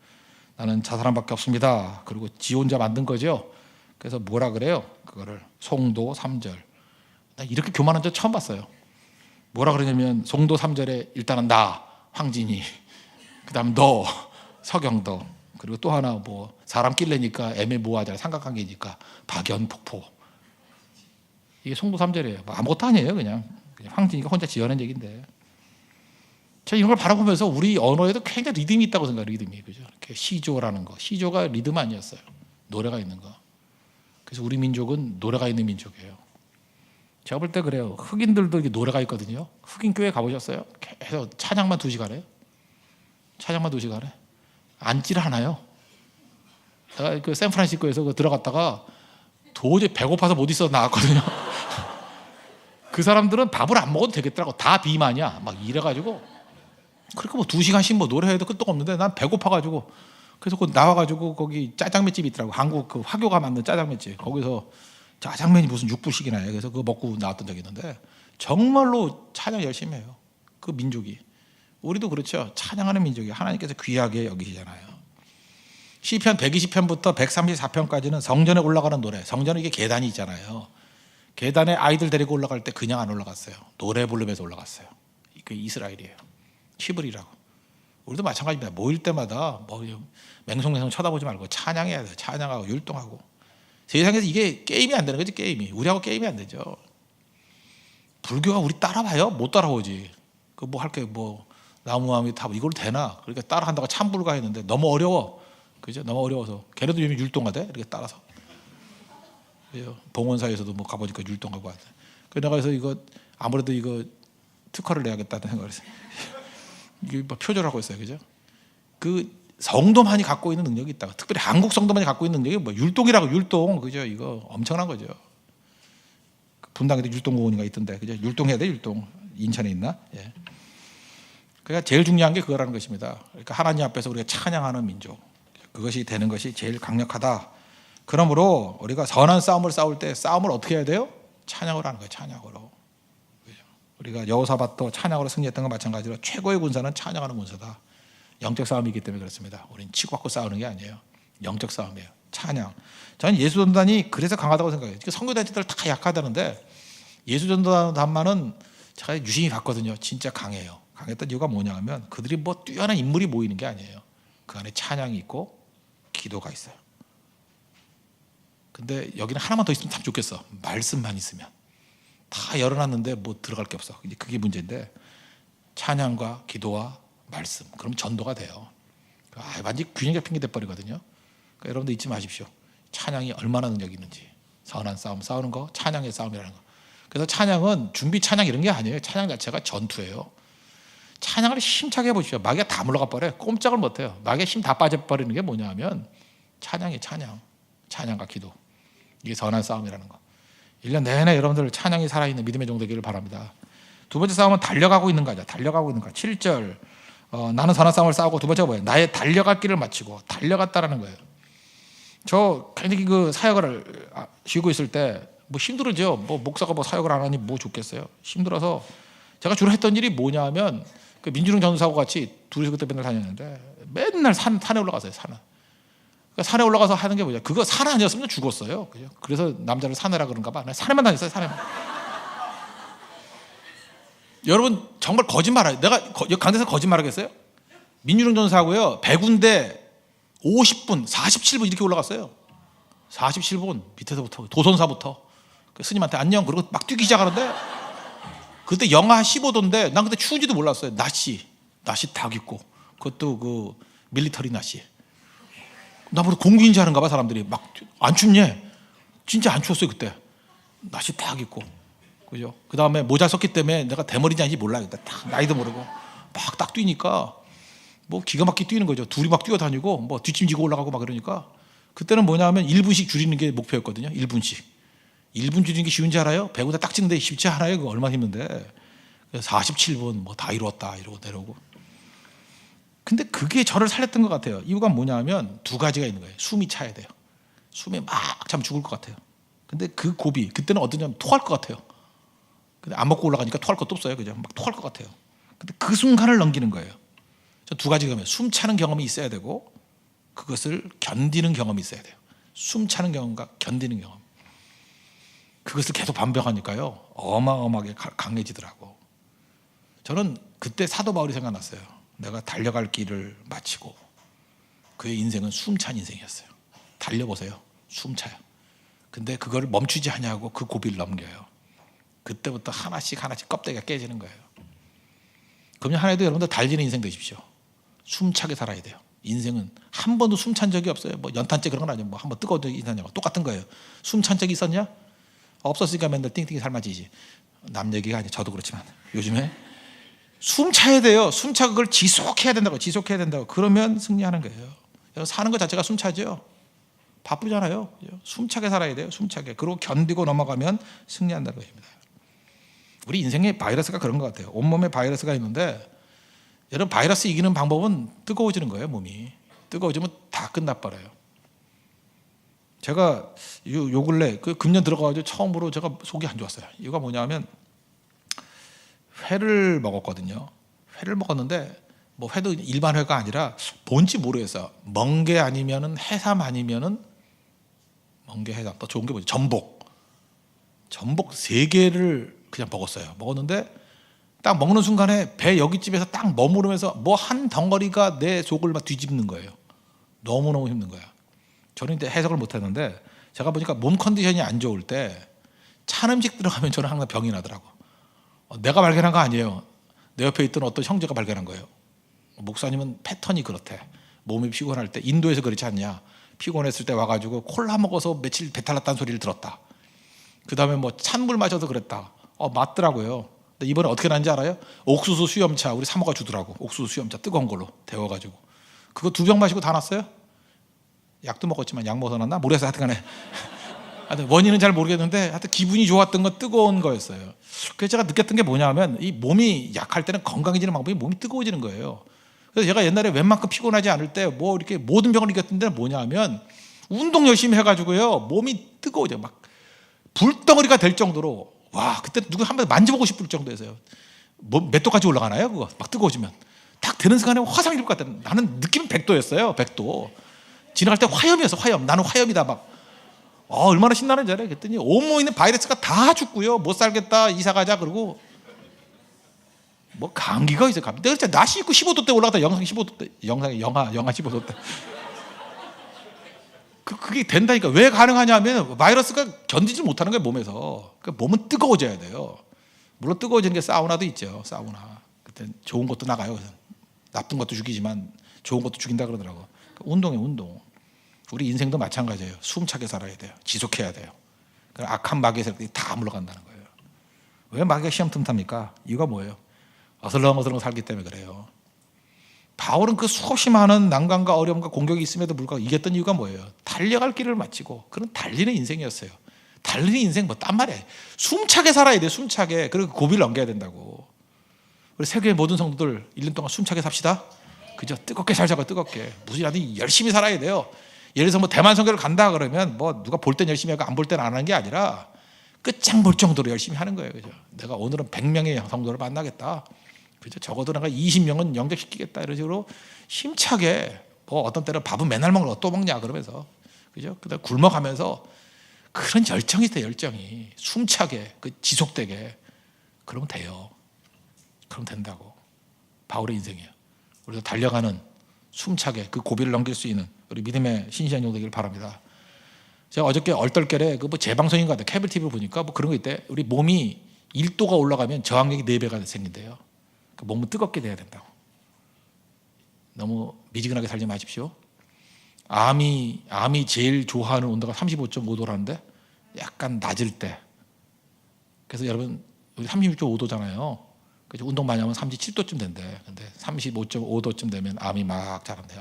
나는 저 사람밖에 없습니다. 그리고 지 혼자 만든 거죠. 그래서 뭐라 그래요? 그거를 송도 3절. 나 이렇게 교만한 적 처음 봤어요. 뭐라 그러냐면 송도 3절에 일단은 나 황진이, 그다음 너 서경도, 그리고 또 하나 뭐 사람 낄래니까 애매모호하잖아요. 삼각관계니까 박연폭포. 이게 송도 3절이에요. 뭐 아무것도 아니에요. 그냥 황진이가 혼자 지어낸 얘기인데. 제가 이런 걸 바라보면서 우리 언어에도 굉장히 리듬이 있다고 생각해요. 리듬이. 그죠? 이렇게 시조라는 거. 시조가 리듬 아니었어요. 노래가 있는 거. 그래서 우리 민족은 노래가 있는 민족이에요. 제가 볼 때 그래요. 흑인들도 이렇게 노래가 있거든요. 흑인 교회 가보셨어요? 계속 찬양만 2시간 해요. 찬양만 2시간 해. 앉질 않아요. 제가 그 샌프란시스코에서 들어갔다가 도저히 배고파서 못 있어서 나왔거든요. 그 사람들은 밥을 안 먹어도 되겠더라고. 다 비만이야. 막 이래가지고. 그러니까 뭐 2시간씩 뭐 노래해도 끝도 없는데 난 배고파가지고. 그래서 그 나와가지고 거기 짜장면집이 있더라고. 한국 그 화교가 만든 짜장면집. 거기서 짜장면이 무슨 6불씩이나 해요. 그래서 그거 먹고 나왔던 적이 있는데 정말로 찬양 열심히 해요. 그 민족이. 우리도 그렇죠. 찬양하는 민족이 하나님께서 귀하게 여기시잖아요. 시편 120편부터 134편까지는 성전에 올라가는 노래. 성전에 이게 계단이 있잖아요. 계단에 아이들 데리고 올라갈 때 그냥 안 올라갔어요. 노래 부르면서 올라갔어요. 그 이스라엘이에요. 히브리라고. 우리도 마찬가지입니다. 모일 때마다 뭐 맹송맹송 쳐다보지 말고 찬양해야 돼요. 찬양하고 율동하고. 세상에서 이게 게임이 안 되는 거지. 게임이. 우리하고 게임이 안 되죠. 불교가 우리 따라와요? 못 따라오지. 그 뭐 할 게 뭐 나무함이 다 이걸 되나? 그러니까 따라한다고 참불가 했는데 너무 어려워. 그죠? 너무 어려워서 걔네도 요즘 율동하대. 이렇게 따라서. 봉원사에서도 뭐 가보니까 율동하고 하대. 그 내가 그래서 이거 아무래도 이거 특허를 내야겠다는 생각을 했어요. 이게 뭐 표절하고 있어요, 그죠? 그 성도만이 갖고 있는 능력이 있다. 특별히 한국 성도만이 갖고 있는 능력이 뭐 율동이라고 율동, 그죠? 이거 엄청난 거죠. 분당에도 율동공원인가 있던데, 그죠? 율동해야 돼, 율동. 인천에 있나? 예. 그러니까 제일 중요한 게 그거라는 것입니다. 그러니까 하나님 앞에서 우리가 찬양하는 민족, 그것이 되는 것이 제일 강력하다. 그러므로 우리가 선한 싸움을 싸울 때 싸움을 어떻게 해야 돼요? 찬양으로 하는 거예요. 찬양으로. 우리가 여호사밧도 찬양으로 승리했던 것 마찬가지로 최고의 군사는 찬양하는 군사다. 영적 싸움이기 때문에 그렇습니다. 우리는 치고받고 싸우는 게 아니에요. 영적 싸움이에요. 찬양. 저는 예수전단이 그래서 강하다고 생각해요. 선교단체들 다 약하다는데 예수전단만은 제가 유심히 봤거든요. 진짜 강해요. 강했던 이유가 뭐냐 하면 그들이 뭐 뛰어난 인물이 모이는 게 아니에요. 그 안에 찬양이 있고 기도가 있어요. 근데 여기는 하나만 더 있으면 참 좋겠어. 말씀만 있으면. 다 열어놨는데 뭐 들어갈 게 없어. 이제 그게 문제인데 찬양과 기도와 말씀. 그럼 전도가 돼요. 완전히 균형 잡힌 게 돼버리거든요. 그러니까 여러분들 잊지 마십시오. 찬양이 얼마나 능력이 있는지. 선한 싸움 싸우는 거, 찬양의 싸움이라는 거. 그래서 찬양은 준비 찬양 이런 게 아니에요. 찬양 자체가 전투예요. 찬양을 힘차게 해보십시오. 마귀가 다 물러가 버려요. 꼼짝을 못해요. 마귀의 힘 다 빠져버리는 게 뭐냐 하면 찬양이 찬양. 찬양과 기도. 이게 선한 싸움이라는 거. 1년 내내 여러분들 찬양이 살아있는 믿음의 종 되기를 바랍니다. 두 번째 싸움은 달려가고 있는 거죠. 달려가고 있는 거. 7절 나는 선한 싸움을 싸우고, 두 번째가 뭐예요? 나의 달려갈 길을 마치고 달려갔다라는 거예요. 저 굉장히 그 사역을 쉬고 있을 때 뭐 힘들죠. 뭐 목사가 뭐 사역을 안 하니 뭐 좋겠어요. 힘들어서 제가 주로 했던 일이 뭐냐 하면 그 민주령 전도사하고 같이 둘이서 그때 맨날 다녔는데 맨날 산에 올라가서요. 산에. 그러니까 산에 올라가서 하는 게 뭐냐? 그거 산 아니었으면 죽었어요. 그죠? 그래서 남자를 산에라 그런가 봐. 산에만 다녔어요. 산에만. 여러분 정말 거짓말해요. 내가 강대에서 거짓말하겠어요? 민주령 전도사하고요 100군데 50분, 47분 이렇게 올라갔어요. 47분 밑에서부터 도선사부터 그 스님한테 안녕 그러고 막 뛰기 시작하는데 그때 영하 15도인데 난 그때 추운지도 몰랐어요. 낮이 딱 입고 그것도 그 밀리터리 낮이. 나보다 공군인 줄 아는가 봐 사람들이. 막 안 춥냐? 진짜 안 추웠어요 그때. 낮이 딱 입고. 그죠? 그 다음에 모자 썼기 때문에 내가 대머리인지 아닌지 몰라요. 딱 나이도 모르고 막 딱 뛰니까 뭐 기가 막히게 뛰는 거죠. 둘이 막 뛰어다니고 뭐 뒷짐지고 올라가고 막 그러니까 그때는 뭐냐 하면 1분씩 줄이는 게 목표였거든요. 1분씩. 1분 줄이는 게 쉬운지 알아요? 배우다 딱 찍는데 쉽지 않아요. 그거 얼마나 힘든데. 그래서 47분 뭐 다 이루었다 이러고 내려오고. 근데 그게 저를 살렸던 것 같아요. 이유가 뭐냐 하면 두 가지가 있는 거예요. 숨이 차야 돼요. 숨에 막 차면 죽을 것 같아요. 근데 그 고비 그때는 어떠냐면 토할 것 같아요. 근데 안 먹고 올라가니까 토할 것도 없어요. 그죠? 막 토할 것 같아요. 근데 그 순간을 넘기는 거예요. 저 두 가지 경험, 숨 차는 경험이 있어야 되고 그것을 견디는 경험이 있어야 돼요. 숨 차는 경험과 견디는 경험. 그것을 계속 반복하니까요, 어마어마하게 강해지더라고. 저는 그때 사도 바울이 생각났어요. 내가 달려갈 길을 마치고, 그의 인생은 숨찬 인생이었어요. 달려보세요. 숨차요. 근데 그걸 멈추지 않냐고 그 고비를 넘겨요. 그때부터 하나씩 껍데기가 깨지는 거예요. 그러면 하나도 여러분들 달리는 인생 되십시오. 숨차게 살아야 돼요. 인생은 한 번도 숨찬 적이 없어요. 뭐 연탄재 그런 건 아니에요. 뭐 한번 뜨거운 적이 있었냐고 똑같은 거예요. 숨찬 적이 있었냐? 없었으니까 맨날 띵띵이 삶아지지. 남 얘기가 아니에요. 저도 그렇지만 요즘에 숨차야 돼요. 숨차 그걸 지속해야 된다고. 지속해야 된다고. 그러면 승리하는 거예요. 사는 것 자체가 숨차죠. 바쁘잖아요. 숨차게 살아야 돼요. 숨차게. 그리고 견디고 넘어가면 승리한다는 것입니다. 우리 인생에 바이러스가 그런 것 같아요. 온몸에 바이러스가 있는데, 여러분 바이러스 이기는 방법은 뜨거워지는 거예요. 몸이 뜨거워지면 다 끝나버려요. 제가 요 근래 그 금년 들어가가지고 처음으로 제가 속이 안 좋았어요. 이유가 뭐냐면 회를 먹었거든요. 회를 먹었는데 뭐 회도 일반 회가 아니라 뭔지 모르겠어요. 멍게 아니면은 해삼 아니면은 멍게 해삼 더 좋은 게 뭐지? 전복 3개를 그냥 먹었어요. 먹었는데 딱 먹는 순간에 배 여기쯤에서 딱 머무르면서 뭐 한 덩어리가 내 속을 막 뒤집는 거예요. 너무너무 힘든 거야. 저는 이제 해석을 못했는데 제가 보니까 몸 컨디션이 안 좋을 때 찬 음식 들어가면 저는 항상 병이 나더라고. 내가 발견한 거 아니에요. 내 옆에 있던 어떤 형제가 발견한 거예요. 목사님은 패턴이 그렇대. 몸이 피곤할 때, 인도에서 그렇지 않냐, 피곤했을 때 와가지고 콜라 먹어서 며칠 배탈 났다는 소리를 들었다. 그 다음에 뭐 찬물 마셔서 그랬다. 맞더라고요. 근데 이번에 어떻게 났는지 알아요? 옥수수 수염차 우리 사모가 주더라고. 옥수수 수염차 뜨거운 걸로 데워가지고 그거 2병 마시고 다 났어요. 약도 먹었지만 약 먹어서 났나? 모르겠어요. 하여튼간에 원인은 잘 모르겠는데 하여튼 기분이 좋았던 건 뜨거운 거였어요. 그래서 제가 느꼈던 게 뭐냐면 이 몸이 약할 때는 건강해지는 방법이 몸이 뜨거워지는 거예요. 그래서 제가 옛날에 웬만큼 피곤하지 않을 때 뭐 이렇게 모든 병을 이겼던 데는 뭐냐면 운동 열심히 해가지고요 몸이 뜨거워져. 막 불덩어리가 될 정도로, 와, 그때 누구 한 번 만져보고 싶을 정도였어요. 뭐 몇 도까지 올라가나요? 그거 막 뜨거워지면 딱 되는 순간에 화상 입을 것 같아. 나는 느낌은 100도였어요. 100도. 지나갈 때 화염이었어. 화염. 나는 화염이다. 막 얼마나 신나는지 알아요. 그랬더니 온몸에 있는 바이러스가 다 죽고요. 못 살겠다. 이사 가자. 그러고 뭐 감기가 있어요. 감기. 내가 진짜 날씨 입고 15도 때 올라갔다 영상 15도 때, 영하 15도 때. 그게 된다니까. 왜 가능하냐면 바이러스가 견디지 못하는 거예요, 몸에서. 그러니까 몸은 뜨거워져야 돼요. 물론 뜨거워지는 게 사우나도 있죠. 사우나. 그때 좋은 것도 나가요. 그래서 나쁜 것도 죽이지만 좋은 것도 죽인다 그러더라고. 그러니까 운동이에요, 운동. 우리 인생도 마찬가지예요. 숨차게 살아야 돼요. 지속해야 돼요. 악한 마귀의 세력들이 다 물러간다는 거예요. 왜 마귀가 시험 틈탑니까? 이유가 뭐예요? 어슬렁어슬렁 살기 때문에 그래요. 바울은 그 수없이 많은 난관과 어려움과 공격이 있음에도 불구하고 이겼던 이유가 뭐예요? 달려갈 길을 마치고 그런 달리는 인생이었어요. 달리는 인생 뭐 딴 말이에요. 숨차게 살아야 돼요. 숨차게. 그리고 고비를 넘겨야 된다고. 우리 세계의 모든 성도들 1년 동안 숨차게 삽시다. 그죠? 뜨겁게 살자고. 뜨겁게. 무슨 일하든 열심히 살아야 돼요. 예를 들어서 뭐 대만 선교를 간다 그러면 뭐 누가 볼 땐 열심히 하고 안 볼 땐 안 하는 게 아니라 끝장 볼 정도로 열심히 하는 거예요. 그죠? 내가 오늘은 100명의 성도를 만나겠다. 그죠? 적어도 내가 20명은 영접시키겠다. 이런 식으로 힘차게, 뭐 어떤 때는 밥은 맨날 먹는 거 또 먹냐 그러면서, 그죠? 그다음 굶어가면서 그런 열정이 있어요. 열정이 숨차게, 그 지속되게. 그러면 돼요. 그럼 된다고. 바울의 인생이에요. 우리도 달려가는 숨차게 그 고비를 넘길 수 있는 우리 믿음의 신실한 종 되기를 바랍니다. 제가 어저께 얼떨결에 그 뭐 재방송인 것 같아요. 케이블 TV를 보니까 뭐 그런 거 있대. 우리 몸이 1도가 올라가면 저항력이 4배가 생긴대요. 그 몸은 뜨겁게 돼야 된다고. 너무 미지근하게 살지 마십시오. 암이 제일 좋아하는 온도가 35.5도라는데 약간 낮을 때. 그래서 여러분 우리 36.5도잖아요. 그래서 운동 많이 하면 37도쯤 된대. 근데 35.5도쯤 되면 암이 막 자란대.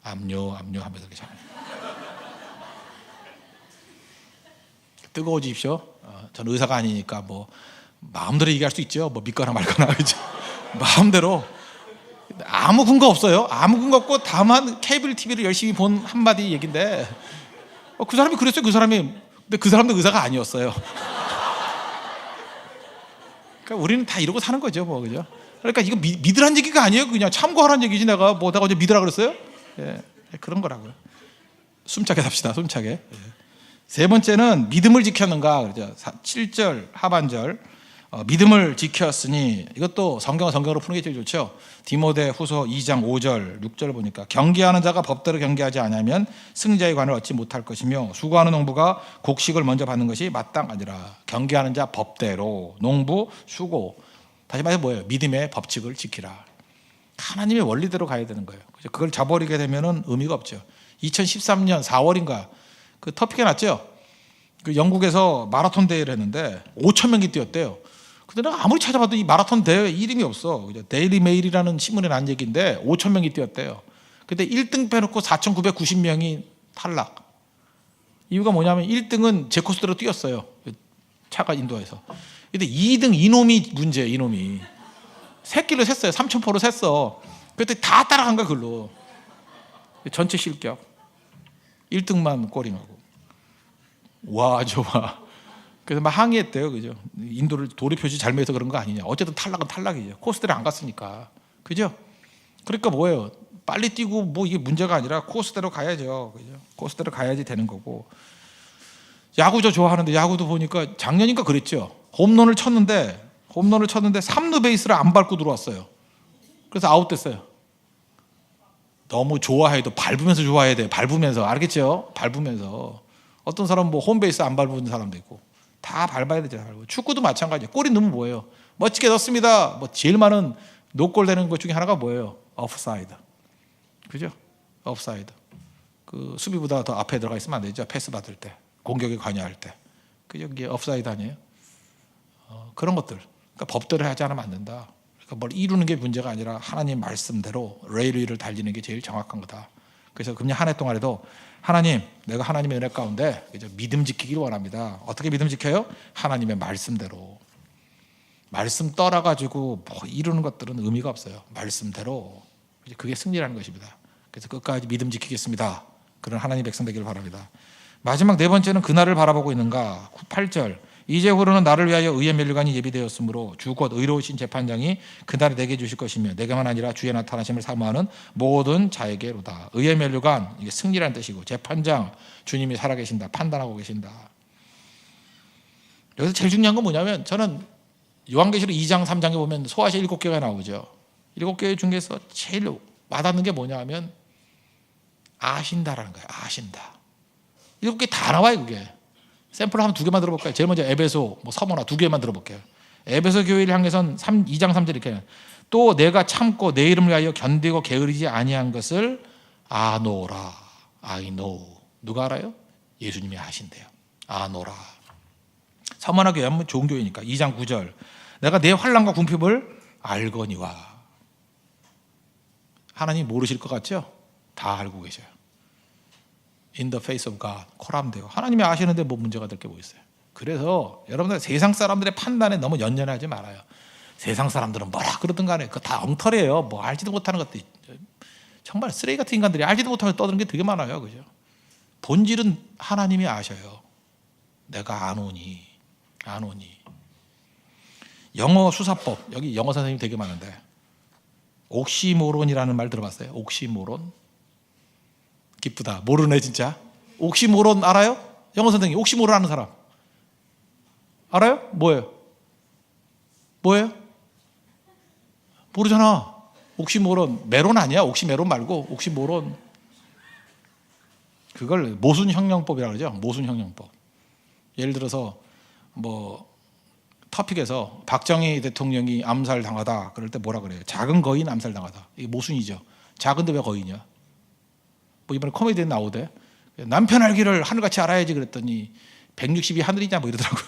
암요 하면서 이렇게 자란대. 뜨거워지십시오. 저는 의사가 아니니까 뭐 마음대로 얘기할 수 있죠. 뭐 믿거나 말거나. 그죠? 마음대로. 아무 근거 없어요. 아무 근거 없고 다만 케이블 TV를 열심히 본 한마디 얘긴데 그 사람이 그랬어요. 그 사람이. 근데 그 사람도 의사가 아니었어요. 그러니까 우리는 다 이러고 사는 거죠, 뭐. 그죠? 그러니까 이거 믿으란 얘기가 아니에요. 그냥 참고하란 얘기지. 내가 어제 믿으라 그랬어요? 예, 그런 거라고요. 숨차게 삽시다. 숨차게. 예. 세 번째는 믿음을 지켰는가 그러죠. 7절 하반절 믿음을 지켰으니 이것도 성경으로 푸는 게 제일 좋죠. 디모데 후서 2장 5절 6절 보니까 경계하는 자가 법대로 경계하지 않으면 승자의 관을 얻지 못할 것이며 수고하는 농부가 곡식을 먼저 받는 것이 마땅하니라. 경계하는 자 법대로 농부 수고 다시 말해서 뭐예요? 믿음의 법칙을 지키라. 하나님의 원리대로 가야 되는 거예요. 그걸 저버리게 되면은 의미가 없죠. 2013년 4월인가 그 터피가 났죠. 그 영국에서 마라톤 대회를 했는데 5천 명이 뛰었대요. 근데 내가 아무리 찾아봐도 이 마라톤 대회 이름이 없어. 데일리 메일이라는 신문에 난 얘기인데 5천 명이 뛰었대요. 근데 1등 빼놓고 4,990명이 탈락. 이유가 뭐냐면 1등은 제 코스대로 뛰었어요. 차가 인도해서. 근데 2등 이놈이 문제예요. 이놈이. 새끼를 셌어요. 3,000%로 셌어. 그때 다 따라간 거야. 글로. 전체 실격. 1등만 꼴링하고. 와 좋아. 그래서 막 항의했대요. 그죠? 인도를 도로 표시 잘못해서 그런 거 아니냐. 어쨌든 탈락은 탈락이죠. 코스대로 안 갔으니까. 그죠? 그러니까 뭐예요? 빨리 뛰고 뭐 이게 문제가 아니라 코스대로 가야죠. 그죠? 코스대로 가야지 되는 거고. 야구 저 좋아하는데 야구도 보니까 작년인가 그랬죠. 홈런을 쳤는데 3루 베이스를 안 밟고 들어왔어요. 그래서 아웃됐어요. 너무 좋아해도 밟으면서 좋아해야 돼요. 밟으면서. 알겠죠? 밟으면서. 어떤 사람은 뭐 홈베이스 안 밟는 사람도 있고. 다 밟아야 되잖아요. 축구도 마찬가지예요. 골이 넣으면 뭐예요? 멋지게 넣습니다. 뭐 제일 많은 노골 되는 것 중에 하나가 뭐예요? 오프사이드. 그죠? 오프사이드. 그 수비보다 더 앞에 들어가 있으면 안 되죠. 패스 받을 때, 공격에 관여할 때. 그죠? 이게 오프사이드 아니에요? 그런 것들. 그러니까 법대로 하지 않으면 안 된다. 그러니까 뭘 이루는 게 문제가 아니라 하나님 말씀대로 레일 위를 달리는 게 제일 정확한 거다. 그래서 금년 한 해 동안에도 하나님, 내가 하나님의 은혜 가운데 믿음 지키기를 원합니다. 어떻게 믿음 지켜요? 하나님의 말씀대로. 말씀 떠나가지고 뭐 이루는 것들은 의미가 없어요. 말씀대로. 그게 승리라는 것입니다. 그래서 끝까지 믿음 지키겠습니다. 그런 하나님 백성 되기를 바랍니다. 마지막 네 번째는 그날을 바라보고 있는가. 8절. 이제후로는 나를 위하여 의의 면류관이 예비되었으므로 주 곧 의로우신 재판장이 그날에 내게 주실 것이며 내게만 아니라 주의 나타나심을 사모하는 모든 자에게로다. 의의 면류관 이게 승리라는 뜻이고 재판장 주님이 살아계신다. 판단하고 계신다. 여기서 제일 중요한 건 뭐냐면 저는 요한계시록 2장 3장에 보면 소아시 7개가 나오죠. 7개 중에서 제일 와닿는 게 뭐냐면 아신다라는 거예요. 아신다. 7개 다 나와요. 그게. 샘플 한번 2개만 들어볼까요? 제일 먼저 에베소, 서머나 2개만 들어볼게요. 에베소 교회를 향해선 2장 3절 이렇게 또 내가 참고 내 이름을 위하여 견디고 게으르지 아니한 것을 아노라. I know. 누가 알아요? 예수님이 아신대요. 아노라. 서머나 교회 하면 좋은 교회니까 2장 9절 내가 내 환난과 궁핍을 알거니와. 하나님 모르실 것 같죠? 다 알고 계셔요. In the face of God. 코람되고 하나님이 아시는데 뭐 문제가 될 게 뭐 있어요. 그래서 여러분들 세상 사람들의 판단에 너무 연연하지 말아요. 세상 사람들은 뭐라 그러든 간에 그거 다 엉터리예요. 뭐 알지도 못하는 것도 정말 쓰레기 같은 인간들이 알지도 못하면서 떠드는 게 되게 많아요. 그죠? 본질은 하나님이 아셔요. 내가 아노니. 영어 수사법 여기 영어 선생님 되게 많은데 옥시모론이라는 말 들어봤어요? 옥시모론? 기쁘다. 모르네 진짜. 옥시모론 알아요? 영어 선생님 옥시모론 아는 사람 알아요? 뭐예요? 모르잖아. 옥시모론. 메론 아니야? 옥시메론 말고 옥시모론. 그걸 모순형용법이라고 그러죠. 모순형용법. 예를 들어서 뭐 토픽에서 박정희 대통령이 암살당하다 그럴 때 뭐라 그래요? 작은 거인 암살당하다. 이게 모순이죠. 작은데 왜 거인이야? 뭐 이번에 코미디에 나오대. 남편 알기를 하늘같이 알아야지 그랬더니 160이 하늘이냐 뭐 이러더라고요.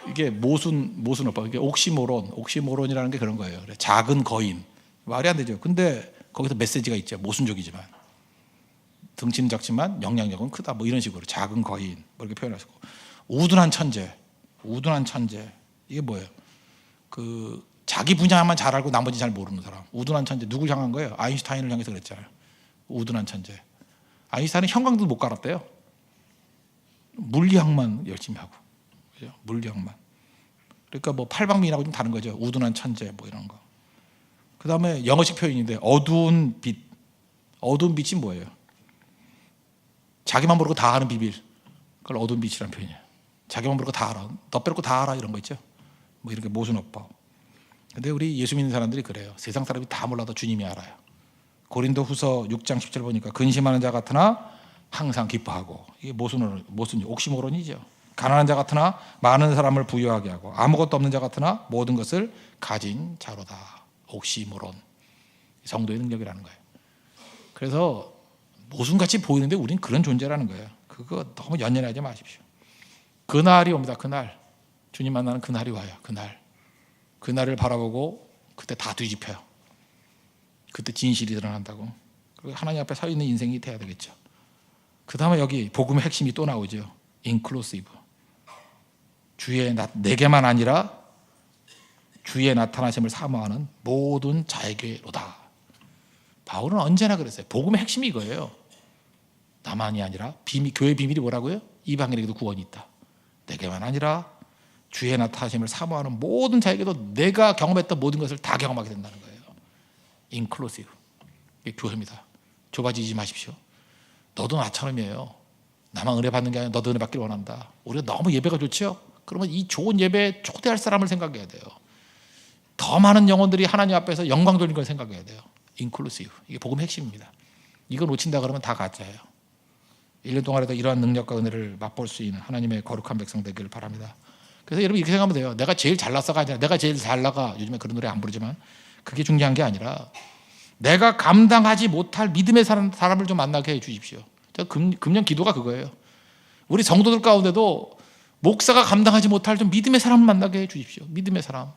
이게 모순어법. 이게 옥시모론이라는 게 그런 거예요. 그래, 작은 거인. 말이 안 되죠. 근데 거기서 메시지가 있죠. 모순적이지만. 덩치는 작지만 영향력은 크다. 뭐 이런 식으로 작은 거인 뭐 이렇게 표현하시고. 우둔한 천재. 이게 뭐예요? 그 자기 분야만 잘 알고 나머지 잘 모르는 사람. 우둔한 천재. 누굴 향한 거예요? 아인슈타인을 향해서 그랬잖아요. 우둔한 천재. 아인슈타인은 형광도 못 갈았대요. 물리학만 열심히 하고. 그죠? 물리학만. 그러니까 뭐 팔방미인하고 좀 다른 거죠. 우둔한 천재 뭐 이런 거. 그 다음에 영어식 표현인데 어두운 빛. 어두운 빛이 뭐예요? 자기만 모르고 다 아는 비밀. 그걸 어두운 빛이라는 표현이에요. 자기만 모르고 다 알아. 너 빼놓고 다 알아 이런 거 있죠. 뭐 이렇게 모순업법. 근데 우리 예수 믿는 사람들이 그래요. 세상 사람이 다 몰라도 주님이 알아요. 고린도후서 6장 10절 보니까 근심하는 자 같으나 항상 기뻐하고, 이게 모순 옥시모론이죠. 가난한 자 같으나 많은 사람을 부유하게 하고 아무것도 없는 자 같으나 모든 것을 가진 자로다. 옥시모론. 성도의 능력이라는 거예요. 그래서 모순같이 보이는데 우린 그런 존재라는 거예요. 그거 너무 연연하지 마십시오. 그날이 옵니다. 그날. 주님 만나는 그날이 와요. 그날을 바라보고 그때 다 뒤집혀요. 그때 진실이 드러난다고. 그리고 하나님 앞에 서 있는 인생이 돼야 되겠죠. 그 다음에 여기 복음의 핵심이 또 나오죠. 인클루시브. 내게만 아니라 주의 나타나심을 사모하는 모든 자에게로다. 바울은 언제나 그랬어요. 복음의 핵심이 이거예요. 나만이 아니라 교회의 비밀이 뭐라고요? 이방인에게도 구원이 있다. 내게만 아니라 주의 나타나심을 사모하는 모든 자에게도 내가 경험했던 모든 것을 다 경험하게 된다는 거예요. 인클루시브. 이게 교회입니다. 좁아지지 마십시오. 너도 나처럼이에요. 나만 은혜 받는 게 아니라 너도 은혜 받기를 원한다. 우리가 너무 예배가 좋죠? 그러면 이 좋은 예배에 초대할 사람을 생각해야 돼요. 더 많은 영혼들이 하나님 앞에서 영광 돌리는 걸 생각해야 돼요. 인클루시브. 이게 복음의 핵심입니다. 이거 놓친다 그러면 다 가짜예요. 1년 동안에도 이러한 능력과 은혜를 맛볼 수 있는 하나님의 거룩한 백성 되기를 바랍니다. 그래서 여러분 이렇게 생각하면 돼요. 내가 제일 잘났어가 아니라 내가 제일 잘 나가. 요즘에 그런 노래 안 부르지만 그게 중요한 게 아니라 내가 감당하지 못할 믿음의 사람을 좀 만나게 해 주십시오. 금년 기도가 그거예요. 우리 성도들 가운데도 목사가 감당하지 못할 좀 믿음의 사람을 만나게 해 주십시오. 믿음의 사람.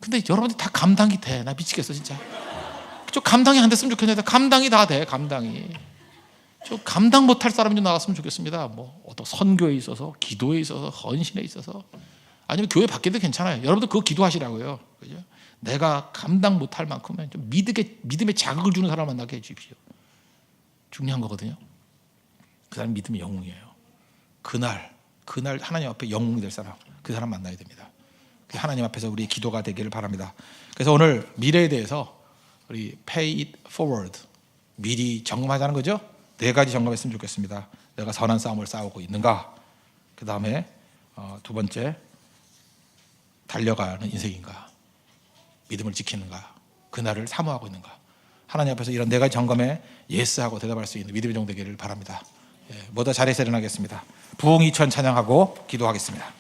근데 여러분들 다 감당이 돼. 나 미치겠어 진짜. 저 감당이 안 됐으면 좋겠는데 감당이 다 돼. 감당이. 저 감당 못할 사람이 좀 나왔으면 좋겠습니다. 뭐 어떤 선교에 있어서, 기도에 있어서, 헌신에 있어서, 아니면 교회 밖에도 괜찮아요. 여러분들 그거 기도하시라고요. 그죠? 내가 감당 못할 만큼은 좀 믿음의 자극을 주는 사람을 만나게 해주십시오. 중요한 거거든요. 그 사람 믿음의 영웅이에요. 그날 하나님 앞에 영웅이 될 사람, 그 사람 만나야 됩니다. 하나님 앞에서 우리 기도가 되기를 바랍니다. 그래서 오늘 미래에 대해서 우리 pay it forward, 미리 점검하자는 거죠. 4가지 점검했으면 좋겠습니다. 내가 선한 싸움을 싸우고 있는가? 그 다음에 두 번째, 달려가는 인생인가? 믿음을 지키는가? 그날을 사모하고 있는가? 하나님 앞에서 이런 4가지 점검에 예스하고 대답할 수 있는 믿음의 종 되기를 바랍니다. 모두 자리에서 일어나겠습니다. 부흥 2000 찬양하고 기도하겠습니다.